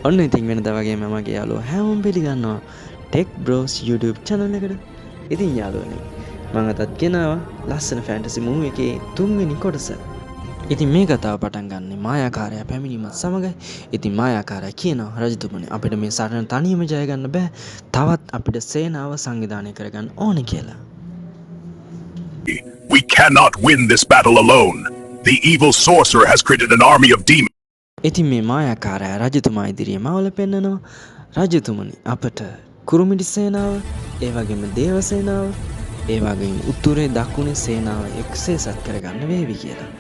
ඔන්න ඉතින් වෙනදා වගේම මගේ යාළුවෝ හැමෝම පිළිගන්නවා ටෙක් බ්‍රෝස් YouTube channel එකට. ඉතින් යාළුවනේ මම අදත් ගෙනාවා ලස්සන ෆැන්ටසි මූවි එකේ තුන්වෙනි කොටස. ඉතින් මේ කතාව පටන් ගන්නේ මායාකාරයා පැමිණීමත් සමගයි. ඉතින් මායාකාරයා කියනවා රජතුමනි අපිට මේ සටන තනියම ජය ගන්න බෑ. තවත් අපිට සේනාව සංවිධානය කරගන්න ඕනේ කියලා. We cannot win this battle alone. The evil sorcerer has created an army of demons. ඉතින් මේ මායාකාරයා රජතුමා ඉදිරියේ මවල පෙන්නනවා රජතුමනි අපට කුරුමිඩි සේනාව, ඒ වගේම දේව සේනාව, ඒ වගේම උතුරේ දකුණේ සේනාව එක්සේසත් කරගන්න වේවි කියලා.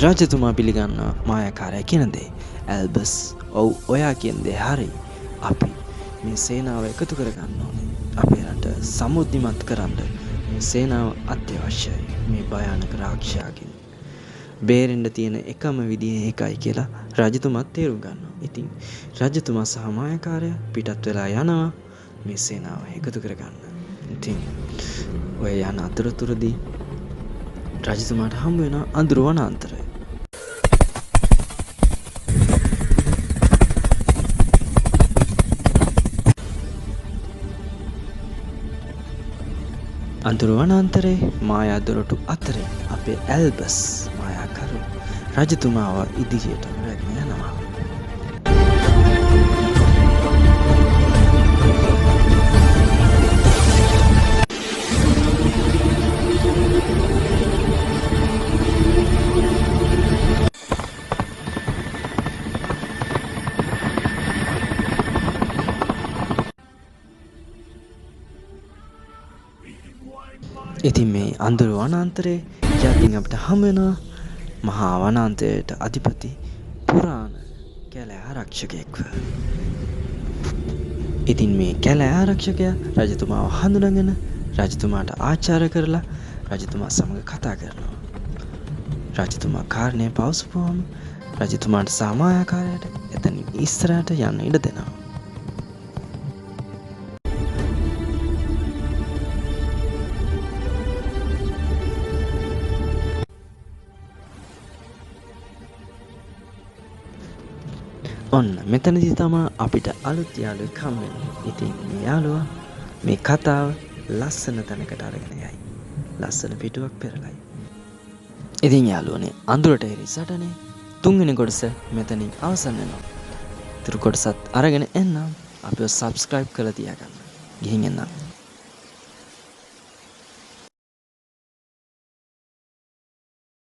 රජතුමා පිළිගන්නවා මායාකාරයා කියන දේ. ඇල්බස් ඔව් ඔයා කියන දේ හරි. අපි මේ සේනාව එකතු කරගන්න ඕනේ. අපේ රට සමුද්දිමත් කරන්න මේ සේනාව අත්‍යවශ්‍යයි. මේ භයානක රාක්ෂයාගෙන් බේරෙන්න තියෙන එකම විදිය ඒකයි කියලා රජතුමාත් තේරුම් ගන්නවා. ඉතින් රජතුමා සහ මායාකාරයා පිටත් වෙලා යනවා මේ සේනාව එකතු කරගන්න. ඉතින් ඔය යන අතරතුරදී රජතුමාට හම්බ වෙන අඳුරු වනාන්තරය. අඳුරු වනාන්තරේ මායා දොරටු අතරේ අපේ ඇල්බස් මායාකරු රජතුමාව ඉදිරියට රැගෙන යනවා. ඉතින් මේ අඳුරු වනාන්තරේ යටින් අපිට හම් වෙනවා මහා වනාන්තරයට අධිපති පුරාණ කැලෑ ආරක්ෂකයෙක්ව. ඉතින් මේ කැලෑ ආරක්ෂකයා රජතුමාව හඳුනගෙන රජතුමාට ආචාර කරලා රජතුමා සමග කතා කරනවා. රජතුමා කාරණය පවසපුවම රජතුමාට සමායාකාරයට එතනින් ඉස්සරහට යන්න ඉඩ දෙනවා. ඔන්න මෙතනදී තමා අපිට අලුත් යාළුවෙක් හම් වෙන්නේ. ඉතින් මේ යාළුවා මේ කතාව ලස්සන තැනකට අරගෙන යයි. ලස්සන පිටුවක් පෙරලයි. ඉතින් යාළුවනේ අඳුරට එරි සටනේ තුන්වෙනි කොටස මෙතනින් අවසන් වෙනවා. ඊටු කොටසත් අරගෙන එන්නම් අපිව subscribe කරලා තියාගන්න. ගිහින් එන්නම්.